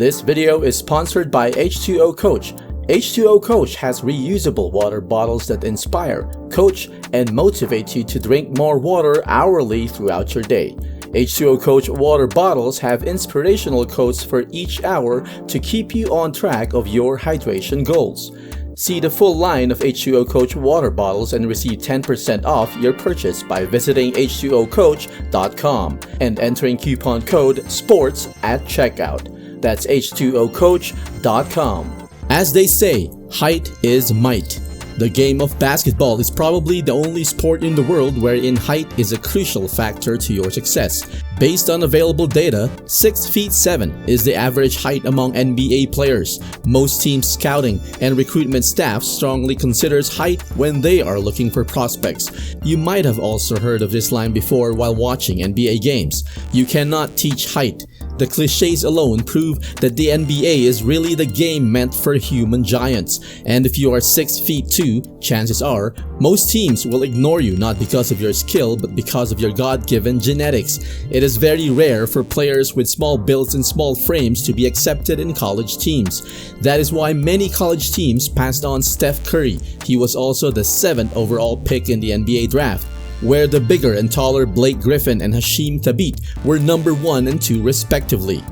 This video is sponsored by H2O Coach. H2O Coach has reusable water bottles that inspire, coach, and motivate you to drink more water hourly throughout your day. H2O Coach water bottles have inspirational quotes for each hour to keep you on track of your hydration goals. See the full line of H2O Coach water bottles and receive 10% off your purchase by visiting h2ocoach.com and entering coupon code SPORTS at checkout. That's h2ocoach.com. As they say, height is might. The game of basketball is probably the only sport in the world wherein height is a crucial factor to your success. Based on available data, 6'7" is the average height among NBA players. Most teams scouting and recruitment staff strongly considers height when they are looking for prospects. You might have also heard of this line before while watching NBA games. You cannot teach height. The cliches alone prove that the NBA is really the game meant for human giants. And if you are 6'2", chances are, most teams will ignore you not because of your skill but because of your God-given genetics. It is very rare for players with small builds and small frames to be accepted in college teams. That is why many college teams passed on Steph Curry. He was also the 7th overall pick in the NBA draft, where the bigger and taller Blake Griffin and Hasheem Thabeet were number 1 and 2 respectively.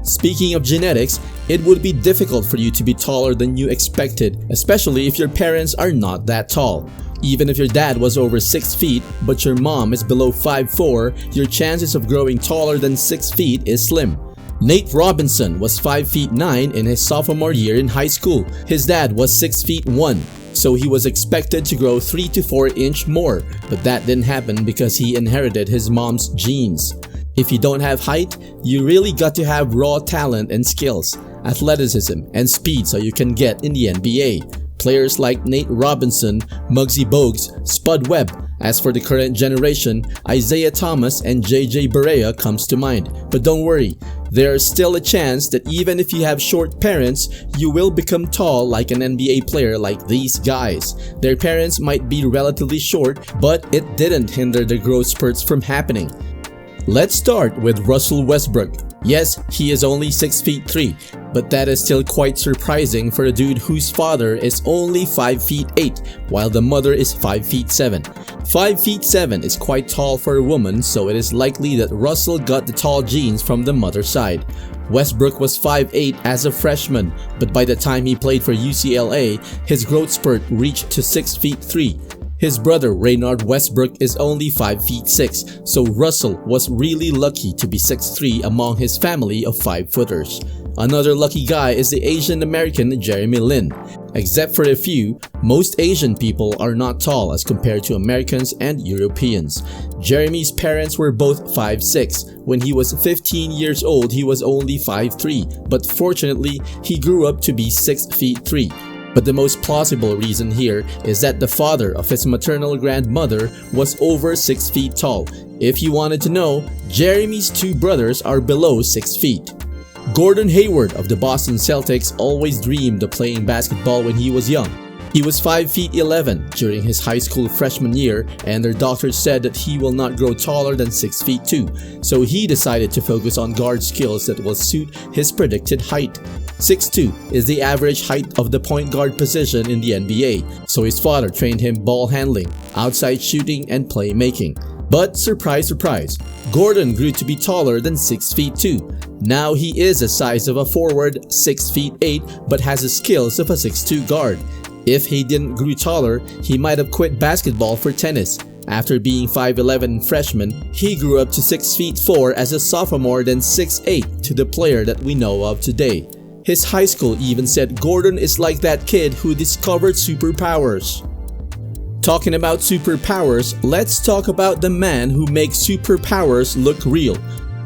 Speaking of genetics, it would be difficult for you to be taller than you expected, especially if your parents are not that tall. Even if your dad was over 6 feet but your mom is below 5'4", your chances of growing taller than 6 feet is slim. Nate Robinson was 5'9" in his sophomore year in high school. His dad was 6'1", so he was expected to grow 3 to 4 inch more, but that didn't happen because he inherited his mom's genes. If you don't have height, you really got to have raw talent and skills, athleticism, and speed so you can get in the NBA. Players like Nate Robinson, Muggsy Bogues, Spud Webb. As for the current generation, Isaiah Thomas and JJ Barea comes to mind. But don't worry, there is still a chance that even if you have short parents, you will become tall like an NBA player like these guys. Their parents might be relatively short, but it didn't hinder their growth spurts from happening. Let's start with Russell Westbrook. Yes, he is only 6'3", but that is still quite surprising for a dude whose father is only 5'8", while the mother is 5'7". 5'7" is quite tall for a woman, so it is likely that Russell got the tall genes from the mother's side. Westbrook was 5'8" as a freshman, but by the time he played for UCLA, his growth spurt reached to 6'3". His brother Raynard Westbrook is only 5'6", so Russell was really lucky to be 6'3" among his family of 5-footers. Another lucky guy is the Asian American Jeremy Lin. Except for a few, most Asian people are not tall as compared to Americans and Europeans. Jeremy's parents were both 5'6". When he was 15 years old, he was only 5'3", but fortunately, he grew up to be 6'3". But the most plausible reason here is that the father of his maternal grandmother was over 6 feet tall. If you wanted to know, Jeremy's 2 brothers are below 6 feet. Gordon Hayward of the Boston Celtics always dreamed of playing basketball when he was young. He was 5'11" during his high school freshman year, and their doctors said that he will not grow taller than 6'2", so he decided to focus on guard skills that will suit his predicted height. 6'2" is the average height of the point guard position in the NBA, so his father trained him ball handling, outside shooting, and playmaking. But surprise, surprise, Gordon grew to be taller than 6'2". Now he is the size of a forward, 6'8", but has the skills of a 6'2" guard. If he didn't grow taller, he might have quit basketball for tennis. After being 5'11" freshman, he grew up to 6'4" as a sophomore, then 6'8" to the player that we know of today. His high school even said Gordon is like that kid who discovered superpowers. Talking about superpowers, let's talk about the man who makes superpowers look real.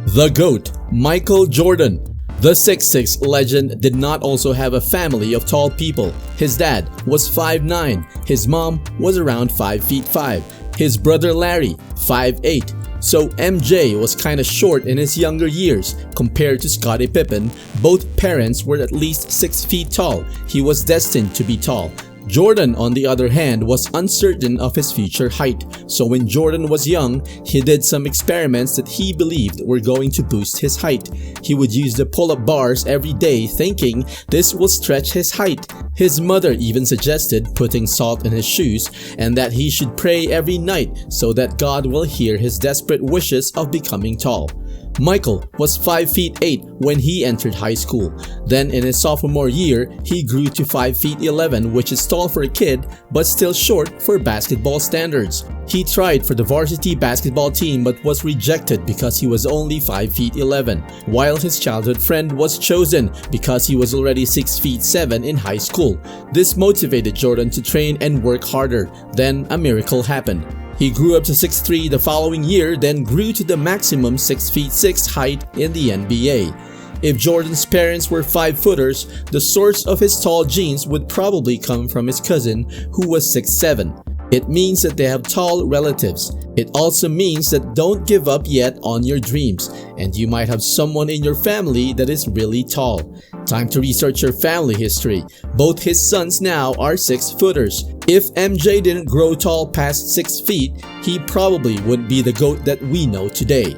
The GOAT, Michael Jordan. The 6'6" legend did not also have a family of tall people. His dad was 5'9", his mom was around 5'5", his brother Larry 5'8". So MJ was kinda short in his younger years. Compared to Scottie Pippen, both parents were at least 6 feet tall. He was destined to be tall. Jordan, on the other hand, was uncertain of his future height, so when Jordan was young, he did some experiments that he believed were going to boost his height. He would use the pull-up bars every day thinking this will stretch his height. His mother even suggested putting salt in his shoes and that he should pray every night so that God will hear his desperate wishes of becoming tall. Michael was 5 feet 8 when he entered high school. Then in his sophomore year, he grew to 5 feet 11, which is tall for a kid but still short for basketball standards. He tried for the varsity basketball team but was rejected because he was only 5 feet 11, while his childhood friend was chosen because he was already 6 feet 7 in high school. This motivated Jordan to train and work harder. Then a miracle happened. He grew up to 6'3" the following year, then grew to the maximum 6 feet 6 height in the NBA. If Jordan's parents were 5-footers, the source of his tall genes would probably come from his cousin, who was 6'7". It means that they have tall relatives. It also means that don't give up yet on your dreams, and you might have someone in your family that is really tall. Time to research your family history. Both his sons now are 6-footers. If MJ didn't grow tall past 6 feet, he probably wouldn't be the GOAT that we know today.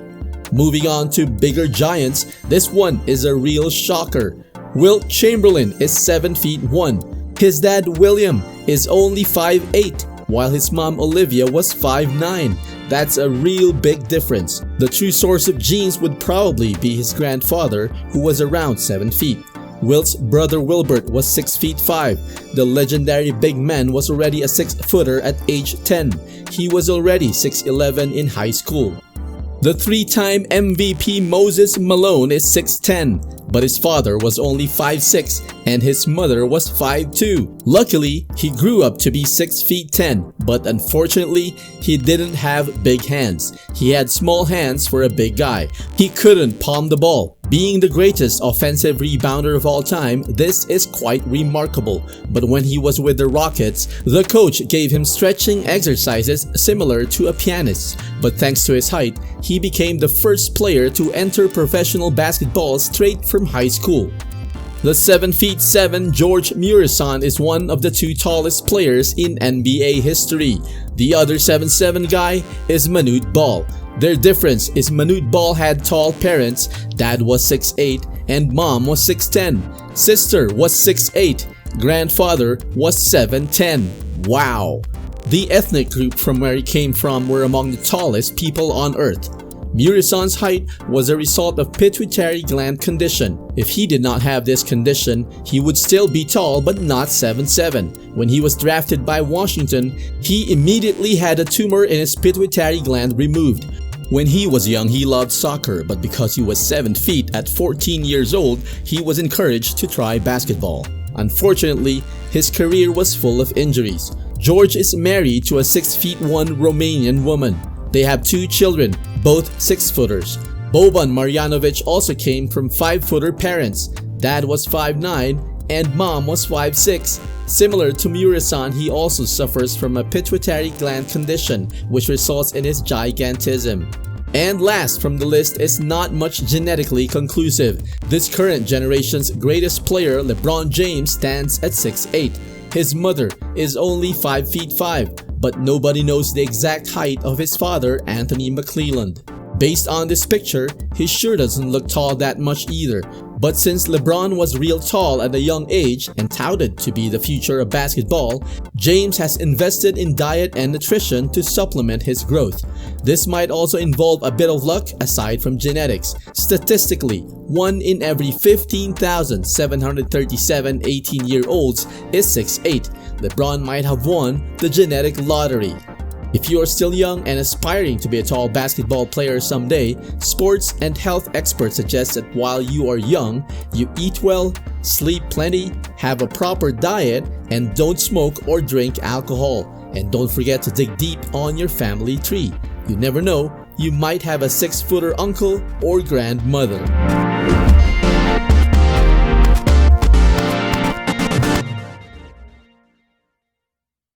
Moving on to bigger giants, this one is a real shocker. Wilt Chamberlain is 7 feet 1. His dad William is only 5'8", while his mom Olivia was 5'9". That's a real big difference. The true source of genes would probably be his grandfather, who was around 7 feet. Wilt's brother Wilbert was 6 feet 5. The legendary big man was already a 6-footer at age 10. He was already 6'11" in high school. The 3-time MVP Moses Malone is 6'10", but his father was only 5'6" and his mother was 5'2". Luckily, he grew up to be 6 feet 10, but unfortunately, he didn't have big hands. He had small hands for a big guy. He couldn't palm the ball. Being the greatest offensive rebounder of all time, this is quite remarkable. But when he was with the Rockets, the coach gave him stretching exercises similar to a pianist. But thanks to his height, he became the first player to enter professional basketball straight from high school. The 7 feet 7 George Muresan is one of the 2 tallest players in NBA history. The other 7'7" guy is Manute Ball. Their difference is Manute Ball had tall parents. Dad was 6'8" and mom was 6'10". Sister was 6'8". Grandfather was 7'10". Wow! The ethnic group from where he came from were among the tallest people on earth. Muresan's height was a result of pituitary gland condition. If he did not have this condition, he would still be tall but not 7'7". When he was drafted by Washington, he immediately had a tumor in his pituitary gland removed. When he was young, he loved soccer, but because he was 7 feet at 14 years old, he was encouraged to try basketball. Unfortunately, his career was full of injuries. George is married to a 6 feet 1 Romanian woman. They have 2 children, both 6-footers. Boban Marjanovic also came from 5-footer parents. Dad was 5'9" and mom was 5'6". Similar to Muresan, he also suffers from a pituitary gland condition, which results in his gigantism. And last from the list is not much genetically conclusive. This current generation's greatest player, Lebron James, stands at 6'8". His mother is only 5 feet 5, but nobody knows the exact height of his father, Anthony McClelland. Based on this picture, he sure doesn't look tall that much either. But since LeBron was real tall at a young age and touted to be the future of basketball, James has invested in diet and nutrition to supplement his growth. This might also involve a bit of luck aside from genetics. Statistically, 1 in every 15,737 18-year-olds is 6'8". LeBron might have won the genetic lottery. If you are still young and aspiring to be a tall basketball player someday, sports and health experts suggest that while you are young, you eat well, sleep plenty, have a proper diet, and don't smoke or drink alcohol. And don't forget to dig deep on your family tree. You never know, you might have a 6-footer uncle or grandmother.